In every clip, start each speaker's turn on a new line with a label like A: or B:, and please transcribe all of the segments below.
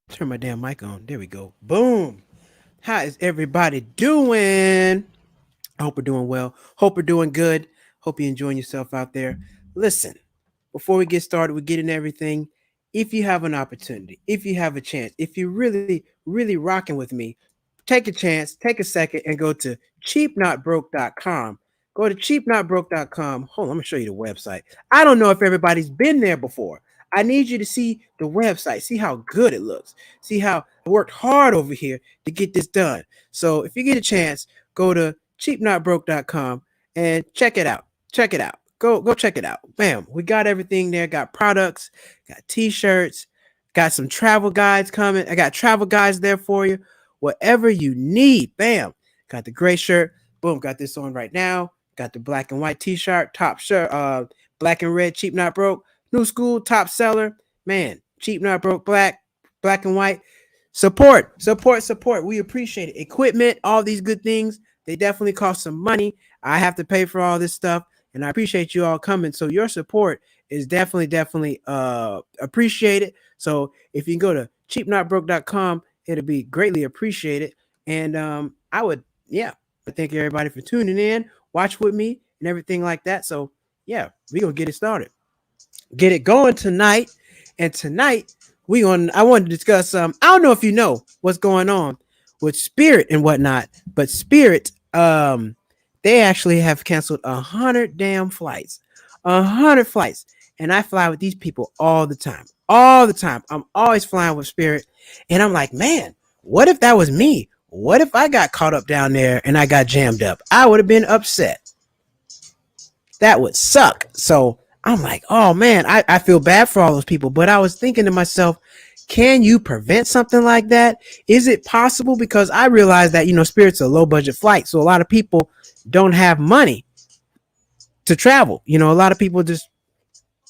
A: Turn my damn mic on. There we go. Boom. How is everybody doing? I hope we're doing well. Hope we're doing good. Hope you're enjoying yourself out there. Listen, before we get started with getting everything, if you have an opportunity, if you have a chance, if you're really rocking with me, take a chance, take a second, and go to cheapnotbroke.com. Go to cheapnotbroke.com. Hold on, I'm gonna show you the website. I don't know if everybody's been there before. I need you to see the website, see how good it looks, see how I worked hard over here to get this done. So if you get a chance, go to cheapnotbroke.com and check it out. Check it out. Go check it out. Bam. We got everything there. Got products, got t-shirts, got some travel guides coming. I got travel guides there for you. Whatever you need. Bam. Got the gray shirt. Boom. Got this on right now. Got the black and white t-shirt, top shirt, black and red, cheap not broke. New school, top seller. Man, cheap not broke, black and white. Support. We appreciate it. Equipment, all these good things, they definitely cost some money. I have to pay for all this stuff, and I appreciate you all coming. So your support is definitely appreciated. So if you can go to cheapnotbroke.com, it'll be greatly appreciated. And I would, yeah, thank everybody for tuning in, watch with me, and everything like that. So yeah, we gonna get it started, get it going tonight. And tonight I want to discuss I don't know if you know what's going on with Spirit and whatnot, but Spirit they actually have canceled 100 damn flights. 100 flights. And I fly with these people all the time. All the time. I'm always flying with Spirit. And I'm like, man, what if that was me? What if I got caught up down there and I got jammed up? I would have been upset. That would suck. So I'm like, oh man, I feel bad for all those people. But I was thinking to myself, can you prevent something like that? Is it possible? Because I realized that, Spirit's a low budget flight. So a lot of people don't have money to travel. A lot of people just,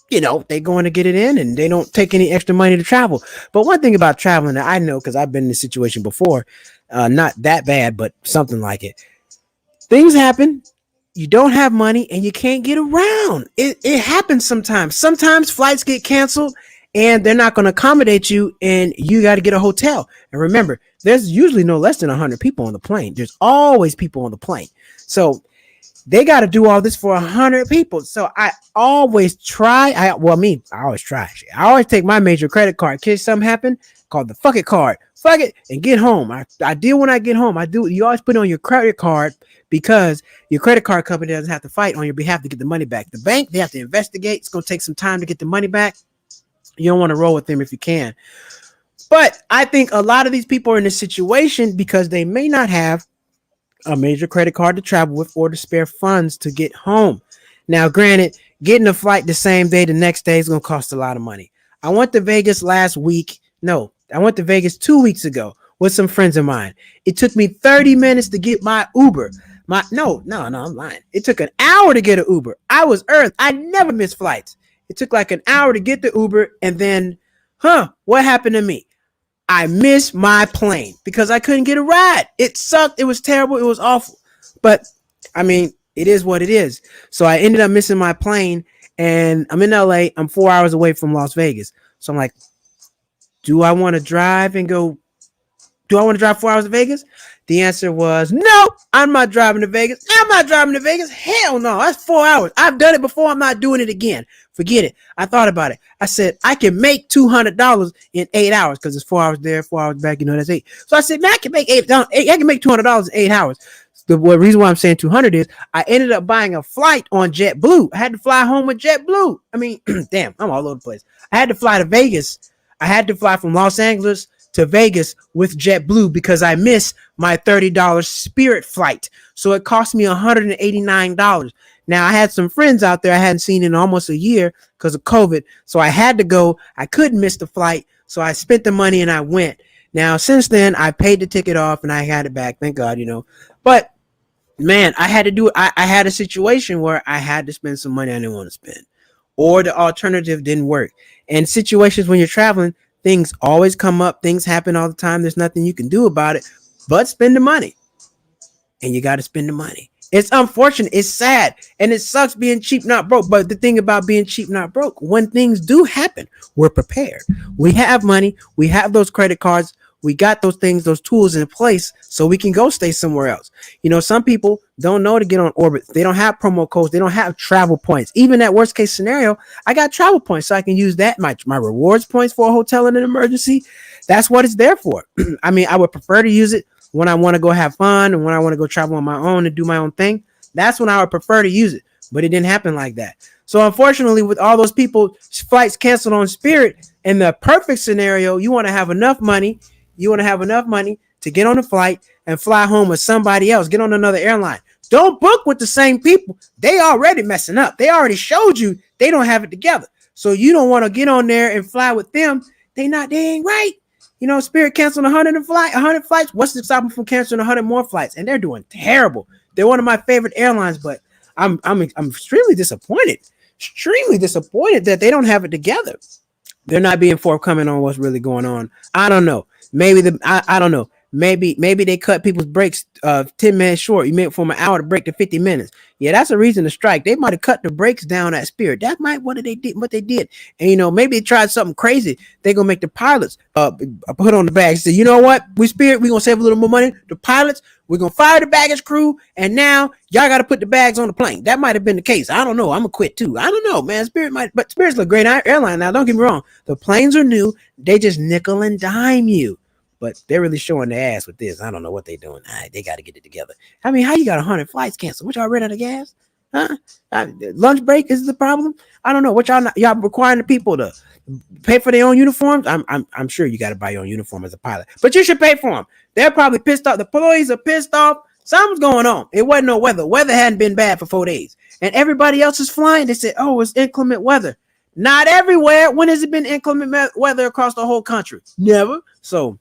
A: they going to get it in and they don't take any extra money to travel. But one thing about traveling that I know, because I've been in this situation before, not that bad, but something like it. Things happen. You don't have money and you can't get around. It happens sometimes. Sometimes flights get canceled and they're not going to accommodate you and you got to get a hotel. And remember, there's usually no less than 100 people on the plane. There's always people on the plane. So they got to do all this for 100 people. So I always try. I always try. I always take my major credit card. In case something happen, called the fuck it card. Fuck it and get home. I deal when I get home. I do. You always put it on your credit card because your credit card company doesn't have to fight on your behalf to get the money back. The bank, they have to investigate. It's going to take some time to get the money back. You don't want to roll with them if you can. But I think a lot of these people are in this situation because they may not have a major credit card to travel with or to spare funds to get home. Now, granted, getting a flight the same day, the next day is going to cost a lot of money. I went to Vegas last week. No, I went to Vegas 2 weeks ago with some friends of mine. It took me 30 minutes to get my Uber. No, I'm lying. It took an hour to get an Uber. I was earned. I never miss flights. It took like an hour to get the Uber, and then, what happened to me? I missed my plane because I couldn't get a ride. It sucked. It was terrible. It was awful. But I mean, it is what it is. So I ended up missing my plane, and I'm in LA. I'm 4 hours away from Las Vegas. So I'm like, do I want to drive and go? Do I want to drive 4 hours to Vegas? The answer was no. I'm not driving to Vegas. I'm not driving to Vegas. Hell no. That's 4 hours. I've done it before. I'm not doing it again. Forget it. I thought about it. I said, I can make $200 in 8 hours because it's 4 hours there, 4 hours back. That's 8. So I said, man, I can make I can make $200 in 8 hours. The reason why I'm saying 200 is I ended up buying a flight on JetBlue. I had to fly home with JetBlue. I mean, damn, I'm all over the place. I had to fly to Vegas. I had to fly from Los Angeles to Vegas with JetBlue because I missed my $30 Spirit flight. So it cost me $189. Now, I had some friends out there I hadn't seen in almost a year because of COVID. So I had to go. I couldn't miss the flight. So I spent the money and I went. Now, since then, I paid the ticket off and I had it back. Thank God, But, man, I had to do it. I had a situation where I had to spend some money I didn't want to spend. Or the alternative didn't work. And situations when you're traveling, things always come up. Things happen all the time. There's nothing you can do about it but spend the money. And you got to spend the money. It's unfortunate. It's sad. And it sucks being cheap, not broke. But the thing about being cheap, not broke, when things do happen, we're prepared. We have money. We have those credit cards. We got those things, those tools in place so we can go stay somewhere else. You know, some people don't know to get on Orbit. They don't have promo codes. They don't have travel points. Even that worst case scenario, I got travel points so I can use that, my rewards points for a hotel in an emergency. That's what it's there for. I mean, I would prefer to use it when I want to go have fun and when I want to go travel on my own and do my own thing. That's when I would prefer to use it, but it didn't happen like that. So unfortunately, with all those people, flights canceled on Spirit, in the perfect scenario, you want to have enough money. You want to have enough money to get on a flight and fly home with somebody else. Get on another airline. Don't book with the same people. They already messing up. They already showed you they don't have it together. So you don't want to get on there and fly with them. They ain't right. You know, Spirit canceled 100 flights. What's to stop them from canceling 100 more flights? And they're doing terrible. They're one of my favorite airlines, but I'm extremely disappointed. Extremely disappointed that they don't have it together. They're not being forthcoming on what's really going on. I don't know. Maybe I don't know. Maybe they cut people's breaks 10 minutes short. You meant from an hour to break to 50 minutes. Yeah, that's a reason to strike. They might have cut the breaks down at Spirit. That might what they did. And you know, maybe they tried something crazy. They're gonna make the pilots put on the bags. Say, you know what? We Spirit, we're gonna save a little more money. The pilots, we're gonna fire the baggage crew, and now y'all gotta put the bags on the plane. That might have been the case. I don't know. I'm gonna quit too. I don't know, man. But Spirit's a great airline now. Don't get me wrong. The planes are new. They just nickel and dime you. But they're really showing their ass with this. I don't know what they're doing. They got to get it together. I mean, how you got 100 flights canceled? What y'all ran out of gas? Huh? Lunch break is the problem. I don't know. What y'all requiring the people to pay for their own uniforms? I'm sure you got to buy your own uniform as a pilot, but you should pay for them. They're probably pissed off. The employees are pissed off. Something's going on. It wasn't no weather. Weather hadn't been bad for 4 days, and everybody else is flying. They said, "Oh, it's inclement weather." Not everywhere. When has it been inclement weather across the whole country? Never. So.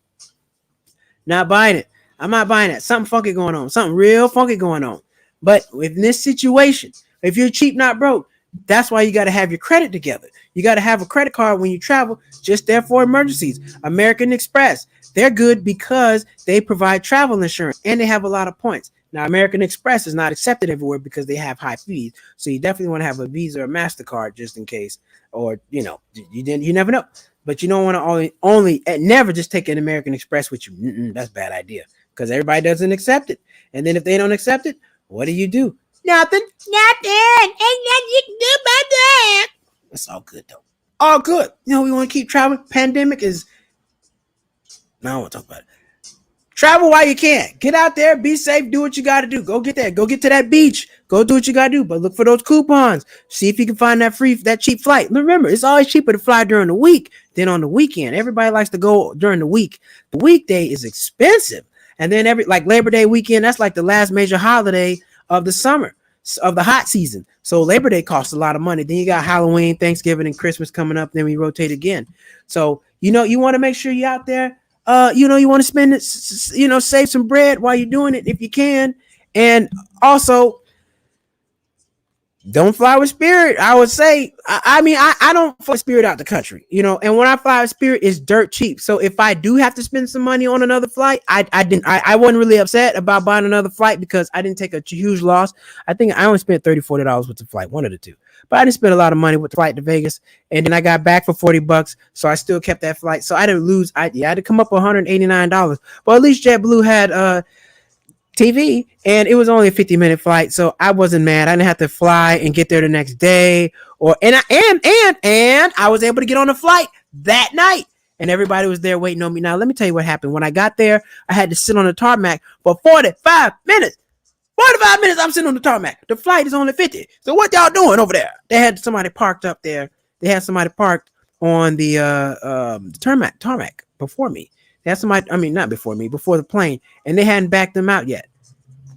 A: Not buying it. I'm not buying it. Something funky going on. Something real funky going on. But in this situation, if you're cheap, not broke, that's why you got to have your credit together. You got to have a credit card when you travel, just there for emergencies. American Express, they're good because they provide travel insurance and they have a lot of points. Now, American Express is not accepted everywhere because they have high fees. So you definitely want to have a Visa or MasterCard just in case. Or, you know, you never know. But you don't want to never just take an American Express with you. That's a bad idea because everybody doesn't accept it. And then if they don't accept it, what do you do? Nothing. Ain't nothing you can do about that. It's all good though. All good. You know, we want to keep traveling. Pandemic is. No, I don't want to talk about it. Travel while you can. Get out there, be safe, do what you got to do. Go get that. Go get to that beach. Go do what you got to do. But look for those coupons. See if you can find that cheap flight. Remember, it's always cheaper to fly during the week than on the weekend. Everybody likes to go during the week. The weekday is expensive. And then like Labor Day weekend, that's like the last major holiday of the summer, of the hot season. So Labor Day costs a lot of money. Then you got Halloween, Thanksgiving, and Christmas coming up. Then we rotate again. So, you know, you want to make sure you're out there. You want to spend it, save some bread while you're doing it if you can. And also, don't fly with Spirit. I would say, I don't fly Spirit out the country, and when I fly with Spirit, it's dirt cheap. So if I do have to spend some money on another flight, I wasn't really upset about buying another flight because I didn't take a huge loss. I think I only spent $30-$40 with the flight, one of the two. But I didn't spend a lot of money with the flight to Vegas, and then I got back for $40, so I still kept that flight. So I didn't lose. I had to come up with $189, but at least JetBlue had TV, and it was only a 50-minute flight, so I wasn't mad. I didn't have to fly and get there the next day, and I was able to get on the flight that night, and everybody was there waiting on me. Now let me tell you what happened. When I got there, I had to sit on the tarmac for 45 minutes. 45 minutes I'm sitting on the tarmac. The flight is only 50. So what y'all doing over there? They had somebody parked up there. They had somebody parked on the tarmac before me. They had somebody, not before me, before the plane, and they hadn't backed them out yet.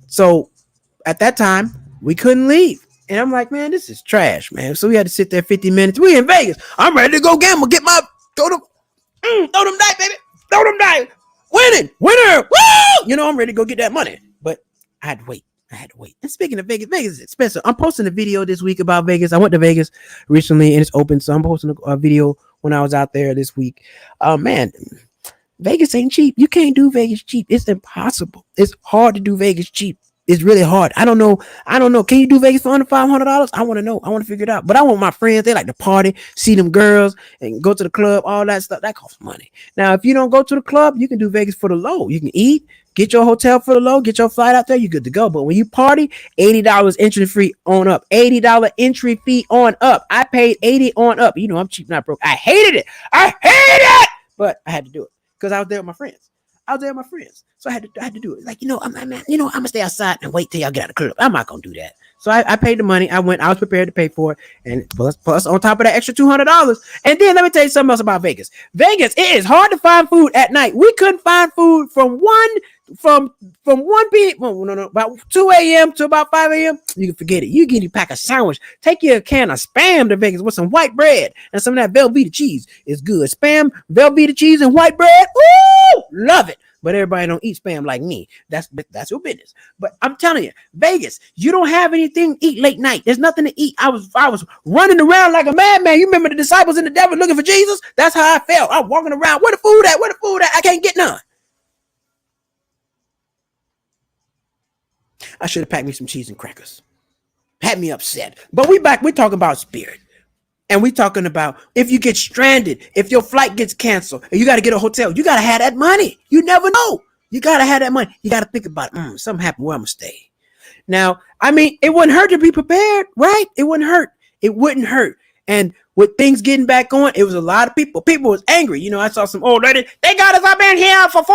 A: So at that time, we couldn't leave. And I'm like, man, this is trash, man. So we had to sit there 50 minutes. We in Vegas. I'm ready to go gamble. Throw them dice, baby. Throw them dice. Winner. Woo! I'm ready to go get that money. But I had to wait. And speaking of Vegas, Vegas is expensive. I'm posting a video this week about Vegas. I went to Vegas recently and it's open. So I'm posting a video when I was out there this week. Man, Vegas ain't cheap. You can't do Vegas cheap. It's impossible. It's hard to do Vegas cheap. It's really hard. I don't know. Can you do Vegas for under $500? I want to know. I want to figure it out. But I want my friends. They like to party, see them girls, and go to the club. All that stuff that costs money. Now, if you don't go to the club, you can do Vegas for the low. You can eat, get your hotel for the low, get your flight out there. You're good to go. But when you party, $80 entry fee on up. $80 entry fee on up. I paid $80 on up. You know I'm cheap, not broke. I hated it. But I had to do it because I was there with my friends. So I had to do it. Like, I'm gonna stay outside and wait till y'all get out of the club. I'm not gonna do that. So I paid the money. I was prepared to pay for it. And plus on top of that extra $200. And then let me tell you something else about Vegas. Vegas, it is hard to find food at night. We couldn't find food from 1 p.m. No, about 2 a.m. to about 5 a.m. You can forget it. You get a pack of sandwich. Take your can of Spam to Vegas with some white bread and some of that Velveeta cheese. It's good. Spam, Velveeta cheese, and white bread. Woo! Love it. But everybody don't eat Spam like me. That's your business. But I'm telling you, Vegas, you don't have anything to eat late night. There's nothing to eat. I was running around like a madman. You remember the disciples and the devil looking for Jesus? That's how I felt. I'm walking around. Where the food at? I can't get none. I should have packed me some cheese and crackers. Had me upset. But we're talking about spirit. And we're talking about if you get stranded, if your flight gets canceled, and you got to get a hotel, you got to have that money. You never know. You got to have that money. You got to think about something happened where I'm going to stay. Now, I mean, it wouldn't hurt to be prepared, right? It wouldn't hurt. And with things getting back on, it was a lot of people. People was angry. I saw some old lady. They got us up in here for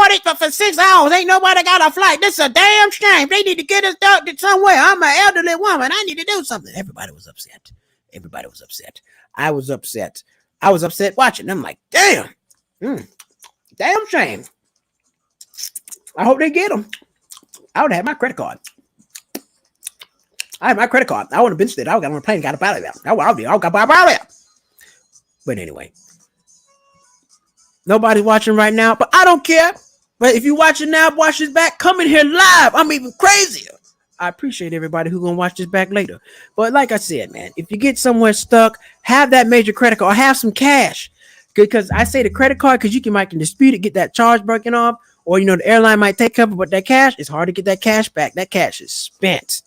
A: 6 hours. Ain't nobody got a flight. This is a damn shame. They need to get us doctored somewhere. I'm an elderly woman. I need to do something. Everybody was upset. I was upset watching. I'm like, damn shame. I hope they get them. I would have had my credit card. I had my credit card. I would have been there. I got on a plane, got up out of there. I got out of there. But anyway, nobody's watching right now, but I don't care. But if you're watching now, watch this back. Come in here live. I'm even crazier. I appreciate everybody who's gonna watch this back later. But like I said, man, if you get somewhere stuck, have that major credit card or have some cash. Because I say the credit card because you might dispute it, get that charge broken off, or the airline might take cover, but that cash, it's hard to get that cash back. That cash is spent.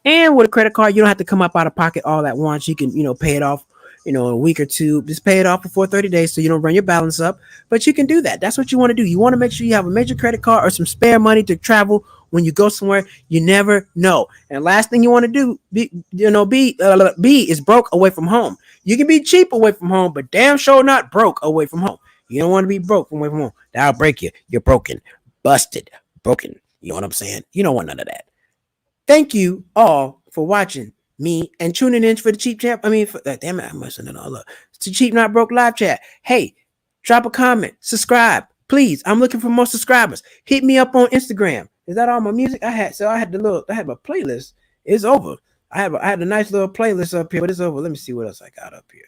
A: And with a credit card, you don't have to come up out of pocket all at once. You can, pay it off, in a week or two. Just pay it off before 30 days so you don't run your balance up. But you can do that. That's what you want to do. You want to make sure you have a major credit card or some spare money to travel when you go somewhere. You never know. And last thing you want to do, be is broke away from home. You can be cheap away from home, but damn sure not broke away from home. You don't want to be broke away from home. That'll break you. You're broken, busted, broken. You know what I'm saying? You don't want none of that. Thank you all for watching me and tuning in for the Cheap Champ. Damn it, I must have done all up. It's the Cheap Not Broke live chat. Hey, drop a comment, subscribe, please. I'm looking for more subscribers. Hit me up on Instagram. Is that all my music I had? So I had my playlist. It's over. I had a nice little playlist up here, but it's over. Let me see what else I got up here.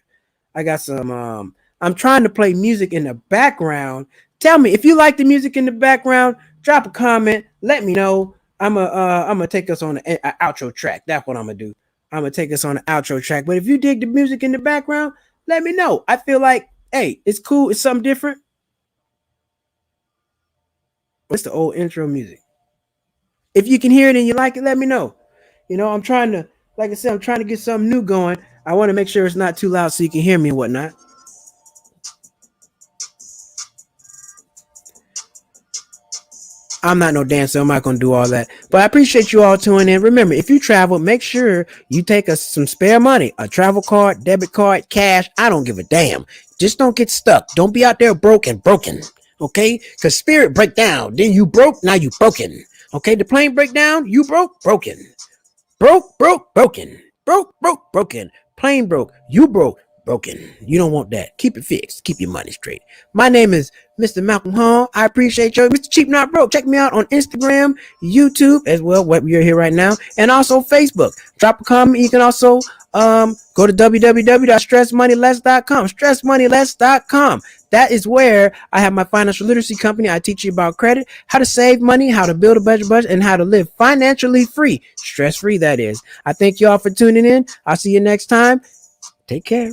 A: I got some. I'm trying to play music in the background. Tell me if you like the music in the background. Drop a comment. Let me know. I'm gonna take us on an outro track. That's what I'm gonna do. I'm gonna take us on an outro track. But if you dig the music in the background, let me know. I feel like, hey, it's cool. It's something different. What's the old intro music? If you can hear it and you like it, let me know. I'm trying to, like I said, I'm trying to get something new going. I want to make sure it's not too loud so you can hear me and whatnot. I'm not no dancer. I'm not going to do all that. But I appreciate you all tuning in. Remember, if you travel, make sure you take us some spare money, a travel card, debit card, cash. I don't give a damn. Just don't get stuck. Don't be out there broken. Okay? Because spirit break down. Then you broke. Now you broken. Okay? The plane break down. You broken. Broken. Broken. Plane broke. You broken. You don't want that. Keep it fixed. Keep your money straight. My name is Mr. Malcolm Hall. I appreciate you. Mr. Cheap Not Broke. Check me out on Instagram, YouTube as well, what you're here right now, and also Facebook. Drop a comment. You can also go to www.stressmoneyless.com. Stressmoneyless.com. That is where I have my financial literacy company. I teach you about credit, how to save money, how to build a budget, and how to live financially free. Stress-free, that is. I thank you all for tuning in. I'll see you next time. Take care.